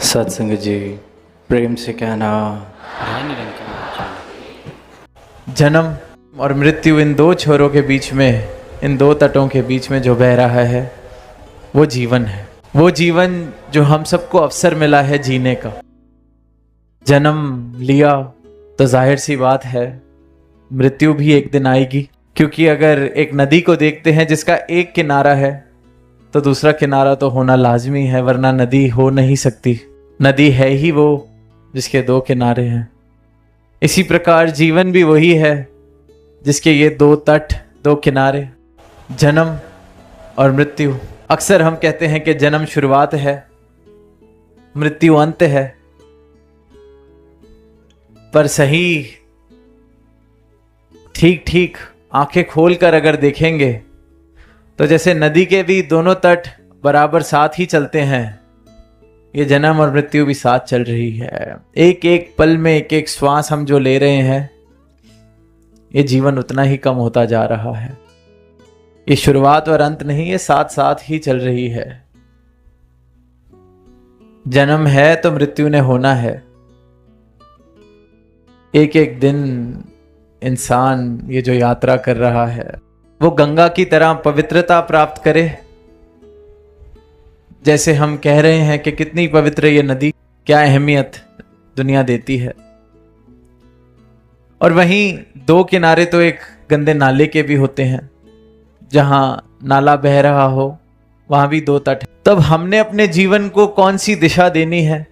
सत्संग जी, प्रेम से कहना। जन्म और मृत्यु, इन दो छोरों के बीच में, इन दो तटों के बीच में जो बह रहा है वो जीवन है। वो जीवन जो हम सबको अवसर मिला है जीने का। जन्म लिया तो जाहिर सी बात है मृत्यु भी एक दिन आएगी, क्योंकि अगर एक नदी को देखते हैं जिसका एक किनारा है तो दूसरा किनारा तो होना लाजमी है, वरना नदी हो नहीं सकती। नदी है ही वो जिसके दो किनारे हैं। इसी प्रकार जीवन भी वही है जिसके ये दो तट, दो किनारे, जन्म और मृत्यु। अक्सर हम कहते हैं कि जन्म शुरुआत है, मृत्यु अंत है, पर सही ठीक ठीक आंखें खोलकर अगर देखेंगे तो जैसे नदी के भी दोनों तट बराबर साथ ही चलते हैं, ये जन्म और मृत्यु भी साथ चल रही है। एक एक पल में एक एक श्वास हम जो ले रहे हैं, ये जीवन उतना ही कम होता जा रहा है। ये शुरुआत और अंत नहीं, ये साथ साथ ही चल रही है। जन्म है तो मृत्यु ने होना है। एक एक दिन इंसान ये जो यात्रा कर रहा है वो गंगा की तरह पवित्रता प्राप्त करे। जैसे हम कह रहे हैं कि कितनी पवित्र ये नदी, क्या अहमियत दुनिया देती है। और वहीं दो किनारे तो एक गंदे नाले के भी होते हैं, जहां नाला बह रहा हो वहां भी दो तट। तब हमने अपने जीवन को कौन सी दिशा देनी है,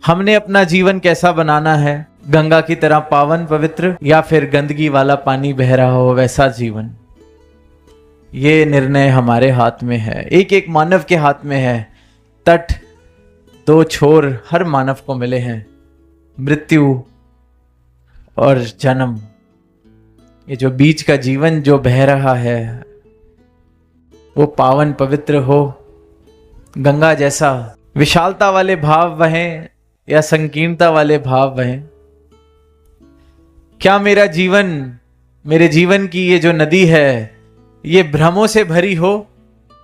हमने अपना जीवन कैसा बनाना है, गंगा की तरह पावन पवित्र या फिर गंदगी वाला पानी बह रहा हो वैसा जीवन। ये निर्णय हमारे हाथ में है, एक एक मानव के हाथ में है। तट दो छोर हर मानव को मिले हैं, मृत्यु और जन्म। ये जो बीच का जीवन जो बह रहा है वो पावन पवित्र हो, गंगा जैसा विशालता वाले भाव बहें या संकीर्णता वाले भाव बहें। क्या मेरा जीवन, मेरे जीवन की ये जो नदी है, ये भ्रमों से भरी हो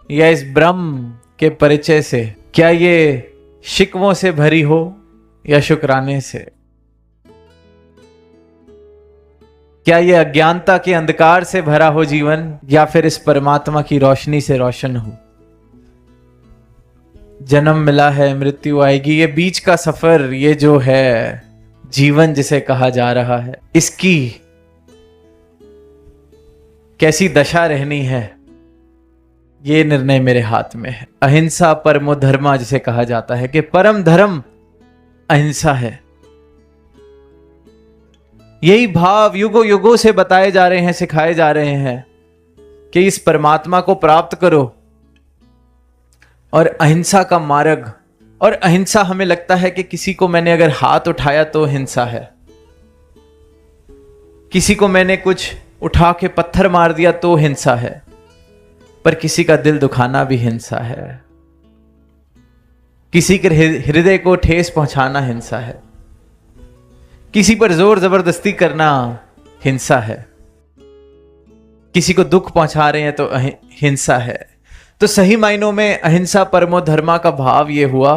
या इस ब्रह्म के परिचय से? क्या ये शिकवों से भरी हो या शुक्राने से? क्या ये अज्ञानता के अंधकार से भरा हो जीवन या फिर इस परमात्मा की रोशनी से रोशन हो? जन्म मिला है, मृत्यु आएगी। ये बीच का सफर, ये जो है जीवन जिसे कहा जा रहा है, इसकी कैसी दशा रहनी है, ये निर्णय मेरे हाथ में है। अहिंसा परमो धर्मा जिसे कहा जाता है कि परम धर्म अहिंसा है। यही भाव युगों युगों से बताए जा रहे हैं, सिखाए जा रहे हैं कि इस परमात्मा को प्राप्त करो और अहिंसा का मार्ग। और अहिंसा हमें लगता है कि किसी को मैंने अगर हाथ उठाया तो हिंसा है, किसी को मैंने कुछ उठा के पत्थर मार दिया तो हिंसा है, पर किसी का दिल दुखाना भी हिंसा है, किसी के हृदय को ठेस पहुंचाना हिंसा है, किसी पर जोर जबरदस्ती करना हिंसा है, किसी को दुख पहुंचा रहे हैं तो हिंसा है। तो सही मायनों में अहिंसा परमो धर्मा का भाव ये हुआ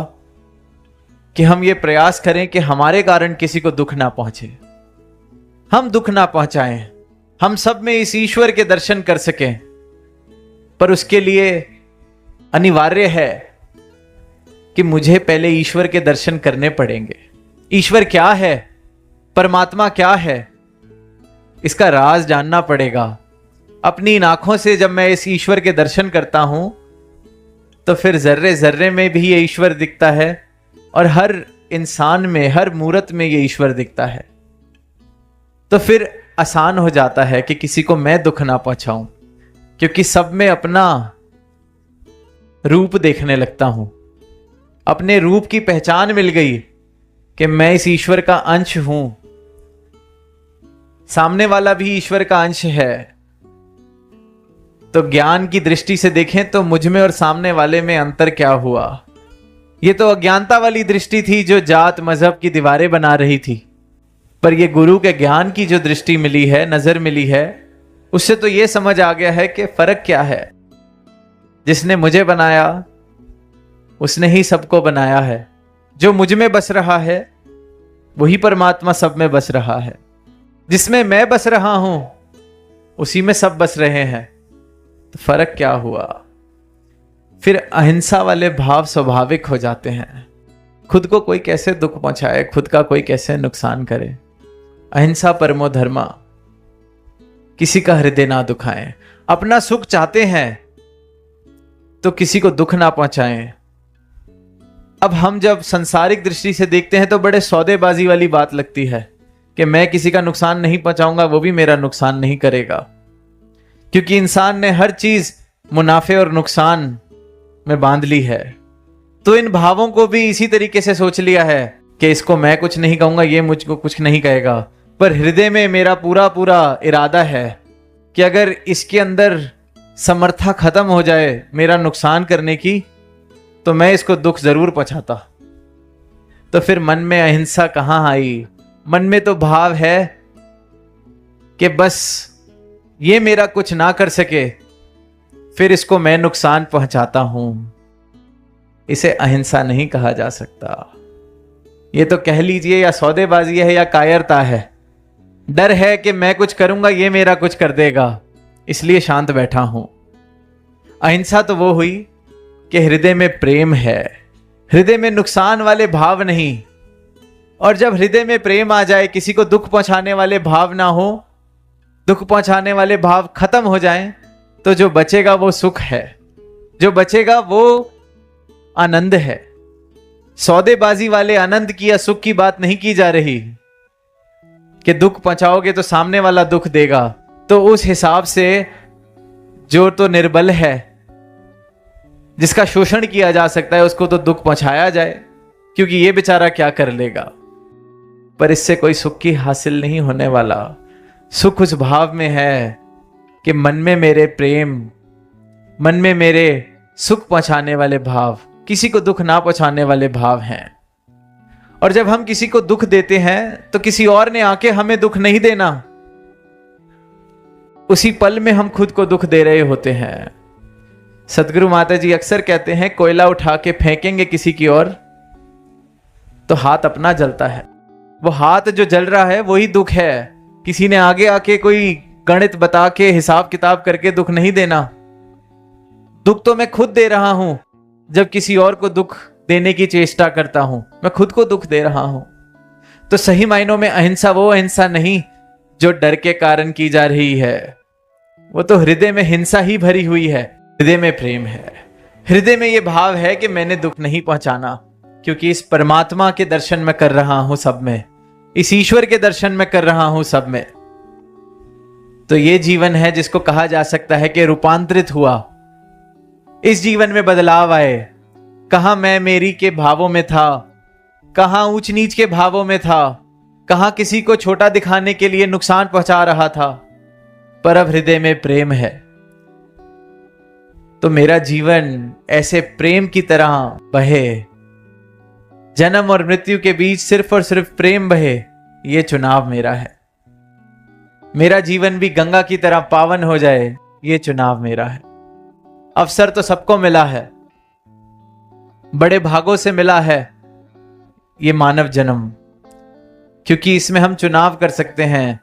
कि हम ये प्रयास करें कि हमारे कारण किसी को दुख ना पहुंचे, हम दुख ना पहुंचाएं, हम सब में इस ईश्वर के दर्शन कर सकें। पर उसके लिए अनिवार्य है कि मुझे पहले ईश्वर के दर्शन करने पड़ेंगे। ईश्वर क्या है, परमात्मा क्या है, इसका राज जानना पड़ेगा। अपनी इन आंखों से जब मैं इस ईश्वर के दर्शन करता हूं तो फिर जर्रे जर्रे में भी ये ईश्वर दिखता है और हर इंसान में, हर मूरत में ये ईश्वर दिखता है। तो फिर आसान हो जाता है कि किसी को मैं दुख ना पहुंचाऊं, क्योंकि सब में अपना रूप देखने लगता हूं। अपने रूप की पहचान मिल गई कि मैं इस ईश्वर का अंश हूं, सामने वाला भी ईश्वर का अंश है। तो ज्ञान की दृष्टि से देखें तो मुझ में और सामने वाले में अंतर क्या हुआ? ये तो अज्ञानता वाली दृष्टि थी जो जात मजहब की दीवारें बना रही थी। पर ये गुरु के ज्ञान की जो दृष्टि मिली है, नजर मिली है, उससे तो ये समझ आ गया है कि फर्क क्या है। जिसने मुझे बनाया उसने ही सबको बनाया है। जो मुझ में बस रहा है वही परमात्मा सब में बस रहा है। जिसमें मैं बस रहा हूं उसी में सब बस रहे हैं। तो फर्क क्या हुआ? फिर अहिंसा वाले भाव स्वाभाविक हो जाते हैं। खुद को कोई कैसे दुख पहुंचाए, खुद का कोई कैसे नुकसान करे। अहिंसा परमो धर्मा, किसी का हृदय ना दुखाएं। अपना सुख चाहते हैं तो किसी को दुख ना पहुंचाएं। अब हम जब संसारिक दृष्टि से देखते हैं तो बड़े सौदेबाजी वाली बात लगती है कि मैं किसी का नुकसान नहीं पहुंचाऊंगा, वो भी मेरा नुकसान नहीं करेगा। क्योंकि इंसान ने हर चीज मुनाफे और नुकसान में बांध ली है। तो इन भावों को भी इसी तरीके से सोच लिया है कि इसको मैं कुछ नहीं कहूंगा, ये मुझको कुछ नहीं कहेगा। पर हृदय में मेरा पूरा पूरा इरादा है कि अगर इसके अंदर समर्था खत्म हो जाए मेरा नुकसान करने की, तो मैं इसको दुख जरूर पहुंचाता। तो फिर मन में अहिंसा कहां आई? मन में तो भाव है कि बस ये मेरा कुछ ना कर सके, फिर इसको मैं नुकसान पहुंचाता हूं। इसे अहिंसा नहीं कहा जा सकता। ये तो कह लीजिए या सौदेबाजी है या कायरता है। डर है कि मैं कुछ करूंगा ये मेरा कुछ कर देगा, इसलिए शांत बैठा हूं। अहिंसा तो वो हुई कि हृदय में प्रेम है, हृदय में नुकसान वाले भाव नहीं। और जब हृदय में प्रेम आ जाए, किसी को दुख पहुंचाने वाले भाव ना हो, दुख पहुंचाने वाले भाव खत्म हो जाएं, तो जो बचेगा वो सुख है, जो बचेगा वो आनंद है। सौदेबाजी वाले आनंद की या सुख की बात नहीं की जा रही कि दुख पहुंचाओगे तो सामने वाला दुख देगा। तो उस हिसाब से जो तो निर्बल है, जिसका शोषण किया जा सकता है, उसको तो दुख पहुंचाया जाए, क्योंकि ये बेचारा क्या कर लेगा। पर इससे कोई सुख की हासिल नहीं होने वाला। सुख उस भाव में है कि मन में मेरे प्रेम, मन में मेरे सुख पहुंचाने वाले भाव, किसी को दुख ना पहुंचाने वाले भाव हैं। और जब हम किसी को दुख देते हैं तो किसी और ने आके हमें दुख नहीं देना, उसी पल में हम खुद को दुख दे रहे होते हैं। सदगुरु माता जी अक्सर कहते हैं, कोयला उठा के फेंकेंगे किसी की ओर तो हाथ अपना जलता है। वो हाथ जो जल रहा है वही दुख है। किसी ने आगे आके कोई गणित बता के हिसाब किताब करके दुख नहीं देना। दुख तो मैं खुद दे रहा हूं। जब किसी और को दुख देने की चेष्टा करता हूं, मैं खुद को दुख दे रहा हूं। तो सही मायनों में अहिंसा वो अहिंसा नहीं जो डर के कारण की जा रही है। वो तो हृदय में हिंसा ही भरी हुई है। हृदय में प्रेम है, हृदय में ये भाव है कि मैंने दुख नहीं पहुंचाना, क्योंकि इस परमात्मा के दर्शन में कर रहा हूं सब में, इस ईश्वर के दर्शन में कर रहा हूं सब में। तो ये जीवन है जिसको कहा जा सकता है कि रूपांतरित हुआ। इस जीवन में बदलाव आए। कहां मैं मेरी के भावों में था, कहां ऊंच नीच के भावों में था, कहां किसी को छोटा दिखाने के लिए नुकसान पहुंचा रहा था, पर अब हृदय में प्रेम है। तो मेरा जीवन ऐसे प्रेम की तरह बहे, जन्म और मृत्यु के बीच सिर्फ और सिर्फ प्रेम बहे, ये चुनाव मेरा है। मेरा जीवन भी गंगा की तरह पावन हो जाए, ये चुनाव मेरा है। अवसर तो सबको मिला है, बड़े भागों से मिला है ये मानव जन्म, क्योंकि इसमें हम चुनाव कर सकते हैं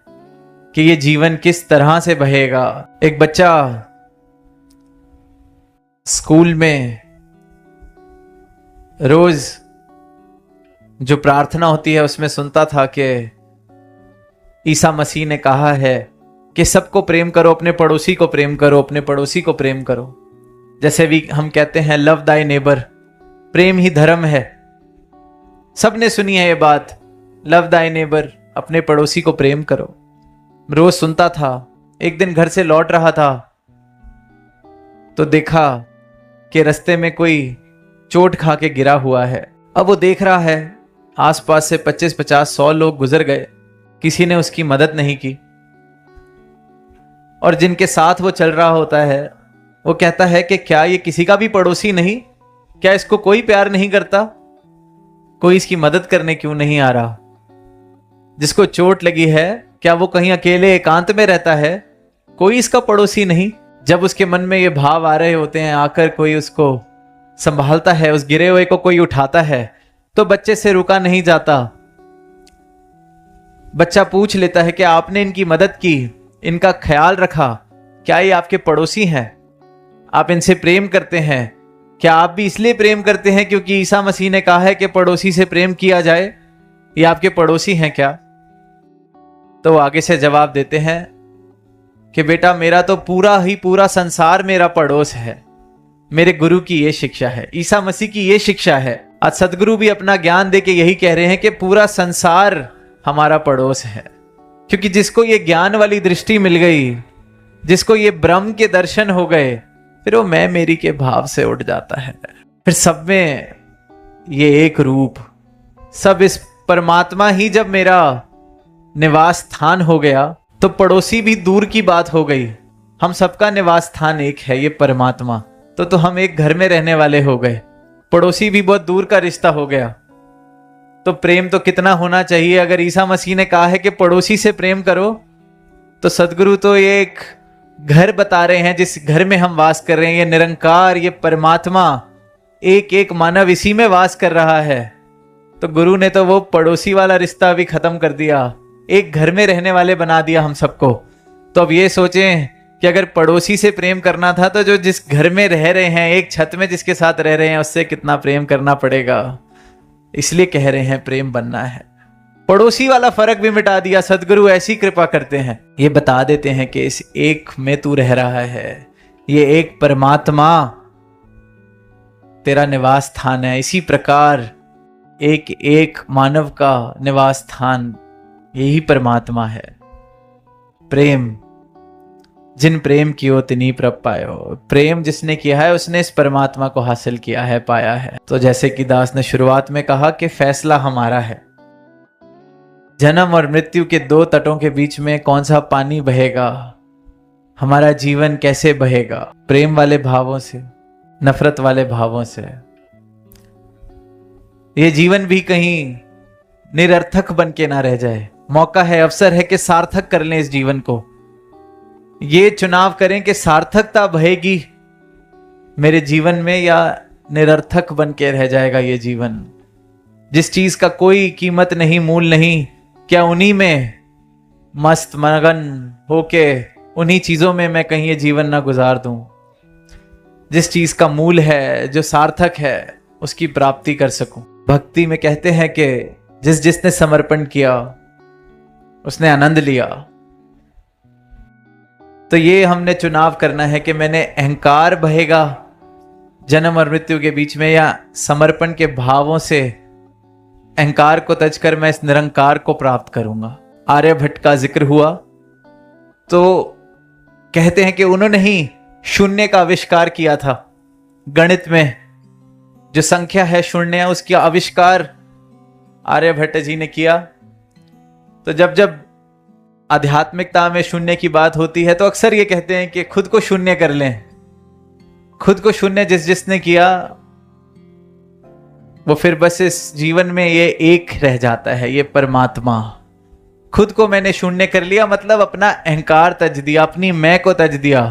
कि ये जीवन किस तरह से बहेगा। एक बच्चा स्कूल में रोज जो प्रार्थना होती है उसमें सुनता था कि ईसा मसीह ने कहा है कि सबको प्रेम करो, अपने पड़ोसी को प्रेम करो, अपने पड़ोसी को प्रेम करो। जैसे भी हम कहते हैं लव दाई नेबर, प्रेम ही धर्म है। सबने सुनी है ये बात, लव दाई नेबर, अपने पड़ोसी को प्रेम करो। रोज सुनता था। एक दिन घर से लौट रहा था तो देखा कि रास्ते में कोई चोट खा के गिरा हुआ है। अब वो देख रहा है आसपास से 25-50-100 लोग गुजर गए, किसी ने उसकी मदद नहीं की। और जिनके साथ वो चल रहा होता है वो कहता है कि क्या ये किसी का भी पड़ोसी नहीं? क्या इसको कोई प्यार नहीं करता? कोई इसकी मदद करने क्यों नहीं आ रहा? जिसको चोट लगी है क्या वो कहीं अकेले एकांत में रहता है? कोई इसका पड़ोसी नहीं। जब उसके मन में ये भाव आ रहे होते हैं, आकर कोई उसको संभालता है, उस गिरे हुए को कोई उठाता है, तो बच्चे से रुका नहीं जाता। बच्चा पूछ लेता है कि आपने इनकी मदद की, इनका ख्याल रखा, क्या ये आपके पड़ोसी हैं? आप इनसे प्रेम करते हैं? क्या आप भी इसलिए प्रेम करते हैं क्योंकि ईसा मसीह ने कहा है कि पड़ोसी से प्रेम किया जाए? ये आपके पड़ोसी हैं क्या? तो वो आगे से जवाब देते हैं कि बेटा, मेरा तो पूरा संसार मेरा पड़ोस है। मेरे गुरु की ये शिक्षा है, ईसा मसीह की ये शिक्षा है। आज सदगुरु भी अपना ज्ञान देके यही कह रहे हैं कि पूरा संसार हमारा पड़ोस है। क्योंकि जिसको ये ज्ञान वाली दृष्टि मिल गई, जिसको ये ब्रह्म के दर्शन हो गए, फिर वो मैं मेरी के भाव से उठ जाता है। फिर सब में ये एक रूप, सब इस परमात्मा ही जब मेरा निवास स्थान हो गया, तो पड़ोसी भी दूर की बात हो गई। हम सबका निवास स्थान एक है, ये परमात्मा। तो हम एक घर में रहने वाले हो गए, पड़ोसी भी बहुत दूर का रिश्ता हो गया। तो प्रेम तो कितना होना चाहिए। अगर ईसा मसीह ने कहा है कि पड़ोसी से प्रेम करो, तो सदगुरु तो ये एक घर बता रहे हैं जिस घर में हम वास कर रहे हैं। ये निरंकार, ये परमात्मा, एक एक मानव इसी में वास कर रहा है। तो गुरु ने तो वो पड़ोसी वाला रिश्ता भी खत्म कर दिया, एक घर में रहने वाले बना दिया हम सबको। तो अब ये सोचें कि अगर पड़ोसी से प्रेम करना था, तो जो जिस घर में रह रहे हैं, एक छत में जिसके साथ रह रहे हैं, उससे कितना प्रेम करना पड़ेगा। इसलिए कह रहे हैं प्रेम बनना है। पड़ोसी वाला फर्क भी मिटा दिया। सदगुरु ऐसी कृपा करते हैं, ये बता देते हैं कि इस एक में तू रह रहा है, ये एक परमात्मा तेरा निवास स्थान है। इसी प्रकार एक एक मानव का निवास स्थान यही परमात्मा है। प्रेम जिन प्रेम कियो तिन्हीं प्रभ पायो। प्रेम जिसने किया है उसने इस परमात्मा को हासिल किया है, पाया है। तो जैसे कि दास ने शुरुआत में कहा कि फैसला हमारा है। जन्म और मृत्यु के दो तटों के बीच में कौन सा पानी बहेगा, हमारा जीवन कैसे बहेगा, प्रेम वाले भावों से, नफरत वाले भावों से। ये जीवन भी कहीं निरर्थक बन के ना रह जाए। मौका है, अवसर है कि सार्थक कर लें इस जीवन को। ये चुनाव करें कि सार्थकता बहेगी मेरे जीवन में या निरर्थक बन के रह जाएगा ये जीवन। जिस चीज का कोई कीमत नहीं, मूल नहीं, क्या उन्हीं में मस्त मगन होके उन्हीं चीजों में मैं कहीं ये जीवन ना गुजार दूं। जिस चीज का मूल है, जो सार्थक है, उसकी प्राप्ति कर सकूं। भक्ति में कहते हैं कि जिसने समर्पण किया उसने आनंद लिया। तो ये हमने चुनाव करना है कि मैंने अहंकार बहेगा जन्म और मृत्यु के बीच में, या समर्पण के भावों से अहंकार को तज कर मैं इस निरंकार को प्राप्त करूंगा। आर्यभट्ट का जिक्र हुआ तो कहते हैं कि उन्होंने ही शून्य का आविष्कार किया था। गणित में जो संख्या है शून्य, उसकी आविष्कार आर्यभट्ट जी ने किया। तो जब आध्यात्मिकता में शून्य की बात होती है तो अक्सर ये कहते हैं कि खुद को शून्य कर लें। खुद को शून्य जिसने किया वो फिर बस इस जीवन में ये एक रह जाता है, ये परमात्मा। खुद को मैंने शून्य कर लिया, मतलब अपना अहंकार तज दिया, अपनी मैं को तज दिया,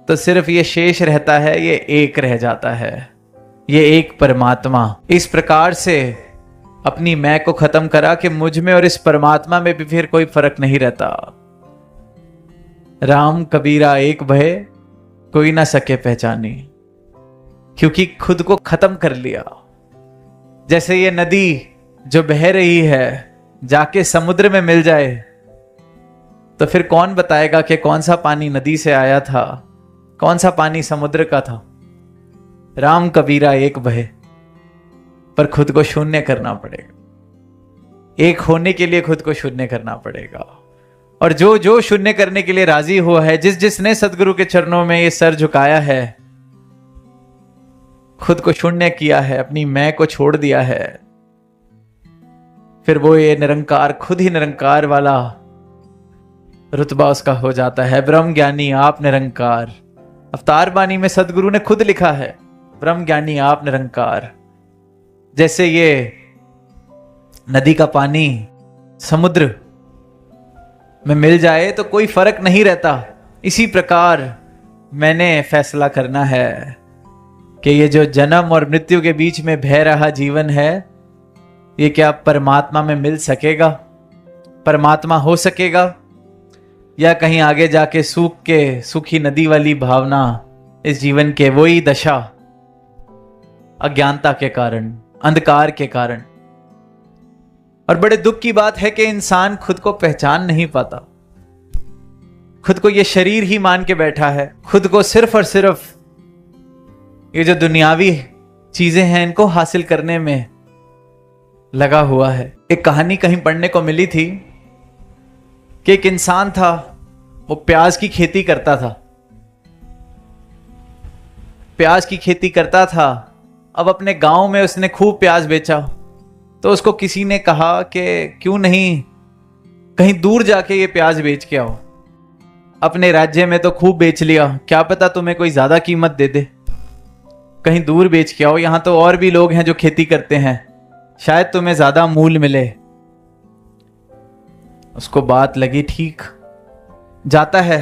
तो सिर्फ ये शेष रहता है, ये एक रह जाता है, ये एक परमात्मा। इस प्रकार से अपनी मैं को खत्म करा कि मुझ में और इस परमात्मा में भी फिर कोई फर्क नहीं रहता। राम कबीरा एक भय, कोई ना सके पहचानी। क्योंकि खुद को खत्म कर लिया। जैसे ये नदी जो बह रही है जाके समुद्र में मिल जाए, तो फिर कौन बताएगा कि कौन सा पानी नदी से आया था, कौन सा पानी समुद्र का था। राम कबीरा एक भय, पर खुद को शून्य करना पड़ेगा। एक होने के लिए खुद को शून्य करना पड़ेगा। और जो शून्य करने के लिए राजी हुआ है, जिसने सदगुरु के चरणों में ये सर झुकाया है, खुद को शून्य किया है, अपनी मैं को छोड़ दिया है, फिर वो ये निरंकार, खुद ही निरंकार वाला रुतबा उसका हो जाता है। ब्रह्म ज्ञानी आप निरंकार। अवतार बानी में सदगुरु ने खुद लिखा है, ब्रह्म ज्ञानी आप निरंकार। जैसे ये नदी का पानी समुद्र में मिल जाए तो कोई फर्क नहीं रहता, इसी प्रकार मैंने फैसला करना है कि ये जो जन्म और मृत्यु के बीच में बह रहा जीवन है, ये क्या परमात्मा में मिल सकेगा, परमात्मा हो सकेगा, या कहीं आगे जाके सूख के सूखी नदी वाली भावना इस जीवन के वही दशा, अज्ञानता के कारण, अंधकार के कारण। और बड़े दुख की बात है कि इंसान खुद को पहचान नहीं पाता, खुद को ये शरीर ही मान के बैठा है, खुद को सिर्फ और सिर्फ ये जो दुनियावी चीजें हैं इनको हासिल करने में लगा हुआ है। एक कहानी कहीं पढ़ने को मिली थी कि एक इंसान था, वो प्याज की खेती करता था, प्याज की खेती करता था। अब अपने गांव में उसने खूब प्याज बेचा, तो उसको किसी ने कहा कि क्यों नहीं कहीं दूर जाके ये प्याज बेच के आओ, अपने राज्य में तो खूब बेच लिया, क्या पता तुम्हें कोई ज्यादा कीमत दे दे, कहीं दूर बेच के आओ, यहां तो और भी लोग हैं जो खेती करते हैं, शायद तुम्हें ज्यादा मूल्य मिले। उसको बात लगी, ठीक, जाता है।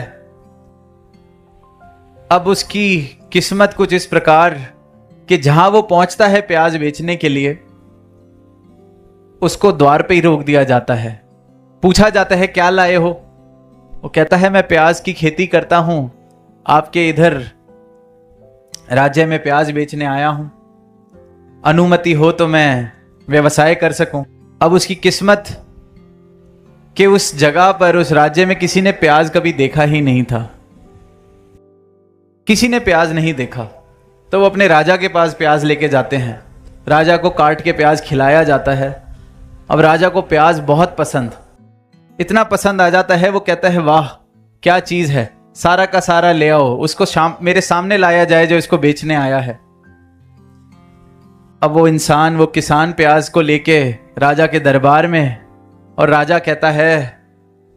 अब उसकी किस्मत कुछ इस प्रकार कि जहां वो पहुंचता है प्याज बेचने के लिए, उसको द्वार पे ही रोक दिया जाता है। पूछा जाता है क्या लाए हो, वो कहता है मैं प्याज की खेती करता हूं, आपके इधर राज्य में प्याज बेचने आया हूं, अनुमति हो तो मैं व्यवसाय कर सकूं। अब उसकी किस्मत कि उस जगह पर, उस राज्य में किसी ने प्याज कभी देखा ही नहीं था, किसी ने प्याज नहीं देखा। तो वो अपने राजा के पास प्याज लेके जाते हैं, राजा को काट के प्याज खिलाया जाता है। अब राजा को प्याज बहुत पसंद, इतना पसंद आ जाता है, वो कहता है वाह क्या चीज है, सारा का सारा ले आओ, उसको मेरे सामने लाया जाए जो इसको बेचने आया है। अब वो इंसान, वो किसान प्याज को लेके राजा के दरबार में, और राजा कहता है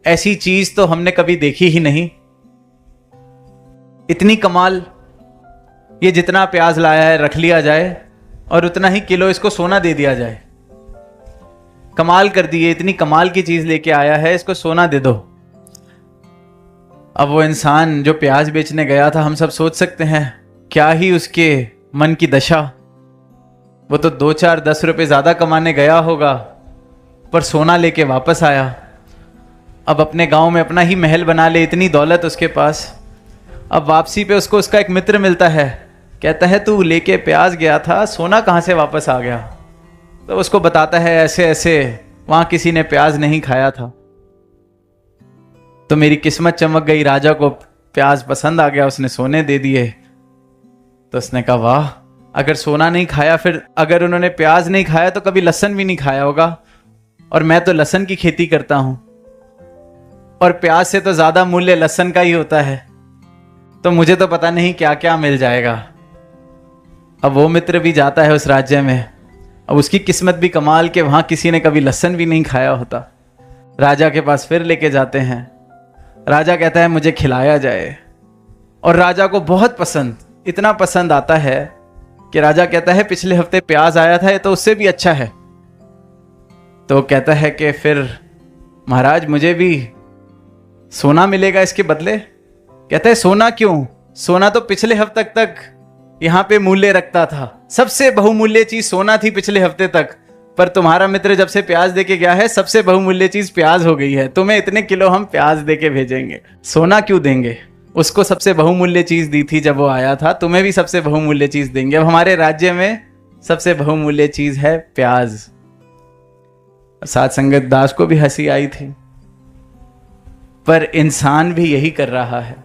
ऐसी चीज तो हमने कभी देखी ही नहीं, इतनी कमाल, ये जितना प्याज लाया है रख लिया जाए और उतना ही किलो इसको सोना दे दिया जाए, कमाल कर दिए, इतनी कमाल की चीज लेके आया है, इसको सोना दे दो। अब वो इंसान जो प्याज बेचने गया था, हम सब सोच सकते हैं क्या ही उसके मन की दशा, वो तो 2-4-10 रुपए ज्यादा कमाने गया होगा, पर सोना लेके वापस आया। अब अपने गांव में अपना ही महल बना ले, इतनी दौलत उसके पास। अब वापसी पे उसको उसका एक मित्र मिलता है, कहता है तू लेके प्याज गया था, सोना कहां से वापस आ गया? तो उसको बताता है ऐसे ऐसे वहां किसी ने प्याज नहीं खाया था, तो मेरी किस्मत चमक गई, राजा को प्याज पसंद आ गया, उसने सोने दे दिए। तो उसने कहा वाह, अगर सोना नहीं खाया, फिर अगर उन्होंने प्याज नहीं खाया तो कभी लहसुन भी नहीं खाया होगा, और मैं तो लहसुन की खेती करता हूं, और प्याज से तो ज्यादा मूल्य लहसुन का ही होता है, तो मुझे तो पता नहीं क्या क्या मिल जाएगा। अब वो मित्र भी जाता है उस राज्य में, अब उसकी किस्मत भी कमाल के वहां किसी ने कभी लहसुन भी नहीं खाया होता। राजा के पास फिर लेके जाते हैं, राजा कहता है मुझे खिलाया जाए, और राजा को बहुत पसंद, इतना पसंद आता है कि राजा कहता है पिछले हफ्ते प्याज आया था, ये तो उससे भी अच्छा है। तो कहता है कि फिर महाराज मुझे भी सोना मिलेगा इसके बदले? कहता है सोना क्यों, सोना तो पिछले हफ्ते तक यहां पे मूल्य रखता था, सबसे बहुमूल्य चीज सोना थी पिछले हफ्ते तक, पर तुम्हारा मित्र जब से प्याज देके गया है सबसे बहुमूल्य चीज प्याज हो गई है, तुम्हें इतने किलो हम प्याज देके भेजेंगे, सोना क्यों देंगे? उसको सबसे बहुमूल्य चीज दी थी जब वो आया था, तुम्हें भी सबसे बहुमूल्य चीज देंगे। अब हमारे राज्य में सबसे बहुमूल्य चीज है प्याज। साथ संगत दास को भी हंसी आई थी, पर इंसान भी यही कर रहा है,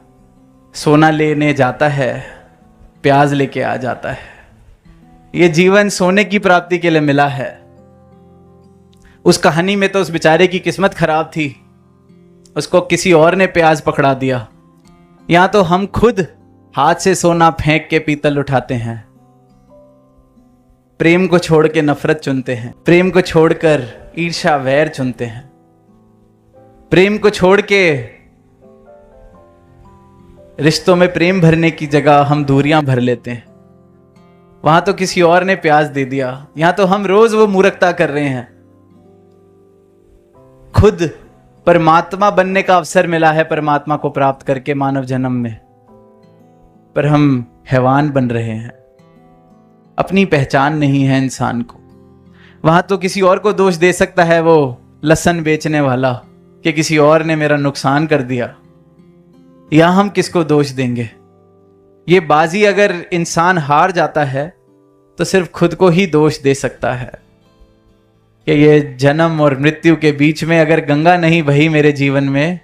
सोना लेने जाता है, प्याज लेके आ जाता है। ये जीवन सोने की प्राप्ति के लिए मिला है। उस कहानी में तो उस बेचारे की किस्मत खराब थी, उसको किसी और ने प्याज पकड़ा दिया। यहां तो हम खुद हाथ से सोना फेंक के पीतल उठाते हैं, प्रेम को छोड़ के नफरत चुनते हैं, प्रेम को छोड़कर ईर्ष्या वैर चुनते हैं, प्रेम को छोड़ के रिश्तों में प्रेम भरने की जगह हम दूरियां भर लेते हैं। वहां तो किसी और ने प्याज दे दिया, यहां तो हम रोज वो मूर्खता कर रहे हैं। खुद परमात्मा बनने का अवसर मिला है परमात्मा को प्राप्त करके मानव जन्म में, पर हम हैवान बन रहे हैं। अपनी पहचान नहीं है इंसान को। वहां तो किसी और को दोष दे सकता है वो लहसुन बेचने वाला कि किसी और ने मेरा नुकसान कर दिया। यहां हम किसको दोष देंगे? ये बाजी अगर इंसान हार जाता है तो सिर्फ खुद को ही दोष दे सकता है कि ये जन्म और मृत्यु के बीच में अगर गंगा नहीं बही मेरे जीवन में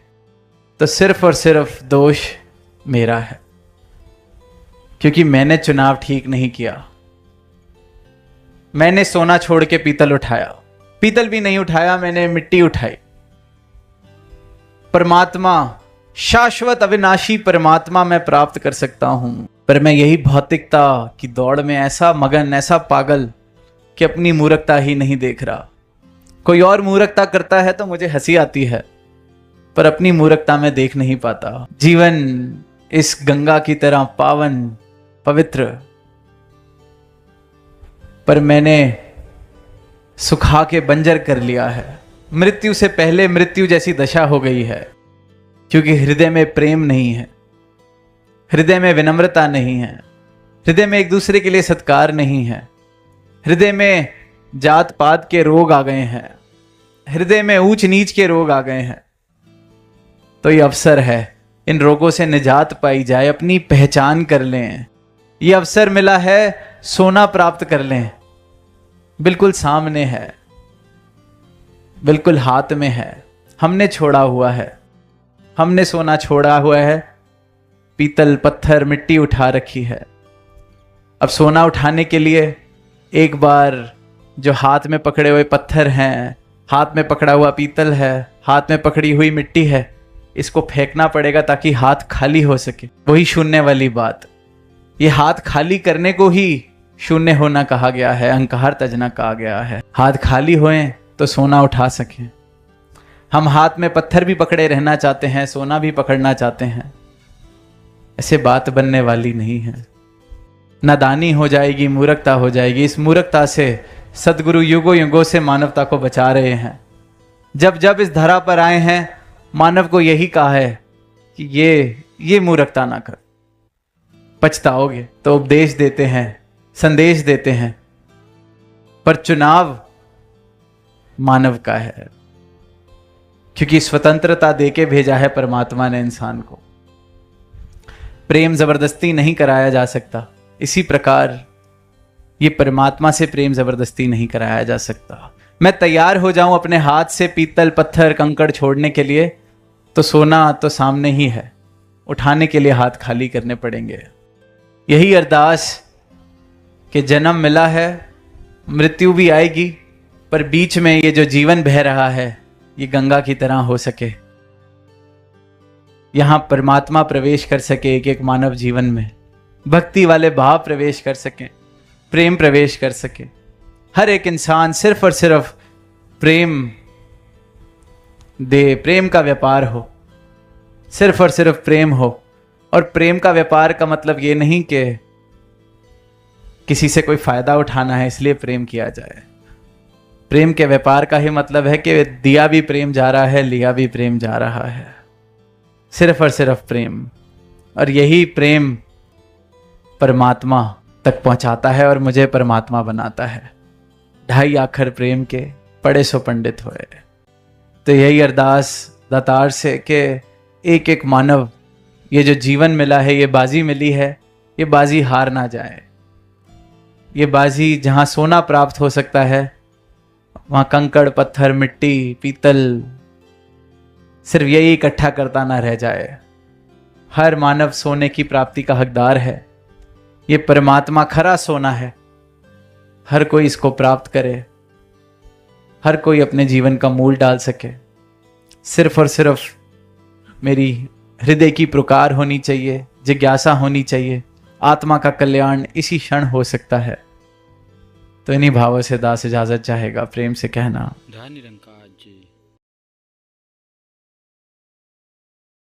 तो सिर्फ और सिर्फ दोष मेरा है, क्योंकि मैंने चुनाव ठीक नहीं किया। मैंने सोना छोड़ के पीतल उठाया, पीतल भी नहीं उठाया, मैंने मिट्टी उठाई। परमात्मा, शाश्वत अविनाशी परमात्मा मैं प्राप्त कर सकता हूं, पर मैं यही भौतिकता की दौड़ में ऐसा मगन, ऐसा पागल कि अपनी मूर्खता ही नहीं देख रहा। कोई और मूर्खता करता है तो मुझे हंसी आती है, पर अपनी मूर्खता में देख नहीं पाता। जीवन इस गंगा की तरह पावन, पवित्र, पर मैंने सुखा के बंजर कर लिया है। मृत्यु से पहले मृत्यु जैसी दशा हो गई है, क्योंकि हृदय में प्रेम नहीं है, हृदय में विनम्रता नहीं है, हृदय में एक दूसरे के लिए सत्कार नहीं है, हृदय में जात पात के रोग आ गए हैं, हृदय में ऊंच नीच के रोग आ गए हैं। तो ये अवसर है, इन रोगों से निजात पाई जाए, अपनी पहचान कर लें। ये अवसर मिला है, सोना प्राप्त कर लें। बिल्कुल सामने है, बिल्कुल हाथ में है, हमने छोड़ा हुआ है, हमने सोना छोड़ा हुआ है, पीतल, पत्थर, मिट्टी उठा रखी है। अब सोना उठाने के लिए एक बार जो हाथ में पकड़े हुए पत्थर हैं, हाथ में पकड़ा हुआ पीतल है, हाथ में पकड़ी हुई मिट्टी है, इसको फेंकना पड़ेगा ताकि हाथ खाली हो सके। वही शून्य वाली बात, ये हाथ खाली करने को ही शून्य होना कहा गया है, अहंकार तजना कहा गया है। हाथ खाली होए तो सोना उठा सकें। हम हाथ में पत्थर भी पकड़े रहना चाहते हैं, सोना भी पकड़ना चाहते हैं, ऐसे बात बनने वाली नहीं है। नादानी हो जाएगी, मूर्खता हो जाएगी। इस मूर्खता से सदगुरु युगों युगों से मानवता को बचा रहे हैं। जब जब इस धरा पर आए हैं, मानव को यही कहा है कि ये मूर्खता ना कर, पछताओगे। तो उपदेश देते हैं, संदेश देते हैं, पर चुनाव मानव का है, क्योंकि स्वतंत्रता देके भेजा है परमात्मा ने इंसान को। प्रेम जबरदस्ती नहीं कराया जा सकता, इसी प्रकार ये परमात्मा से प्रेम जबरदस्ती नहीं कराया जा सकता। मैं तैयार हो जाऊं अपने हाथ से पीतल, पत्थर, कंकड़ छोड़ने के लिए, तो सोना तो सामने ही है, उठाने के लिए हाथ खाली करने पड़ेंगे। यही अरदास कि जन्म मिला है, मृत्यु भी आएगी, पर बीच में ये जो जीवन बह रहा है ये गंगा की तरह हो सके, यहां परमात्मा प्रवेश कर सके, एक एक मानव जीवन में भक्ति वाले भाव प्रवेश कर सके, प्रेम प्रवेश कर सके। हर एक इंसान सिर्फ और सिर्फ प्रेम दे, प्रेम का व्यापार हो, सिर्फ और सिर्फ प्रेम हो। और प्रेम का व्यापार का मतलब ये नहीं कि किसी से कोई फायदा उठाना है इसलिए प्रेम किया जाए। प्रेम के व्यापार का ही मतलब है कि दिया भी प्रेम जा रहा है, लिया भी प्रेम जा रहा है, सिर्फ और सिर्फ प्रेम। और यही प्रेम परमात्मा तक पहुंचाता है और मुझे परमात्मा बनाता है। 2.5 अक्षर प्रेम के पढ़े सो पंडित होए। तो यही अरदास दातार से कि एक एक मानव, ये जो जीवन मिला है, ये बाजी मिली है, ये बाजी हार ना जाए। ये बाजी जहां सोना प्राप्त हो सकता है, वहां कंकड़, पत्थर, मिट्टी, पीतल, सिर्फ यही इकट्ठा करता ना रह जाए। हर मानव सोने की प्राप्ति का हकदार है। ये परमात्मा खरा सोना है, हर कोई इसको प्राप्त करे, हर कोई अपने जीवन का मूल डाल सके। सिर्फ और सिर्फ मेरी हृदय की पुकार होनी चाहिए, जिज्ञासा होनी चाहिए। आत्मा का कल्याण इसी क्षण हो सकता है। तो इन्हीं भावों से दास इजाजत चाहेगा, प्रेम से कहना। धन निरंकार।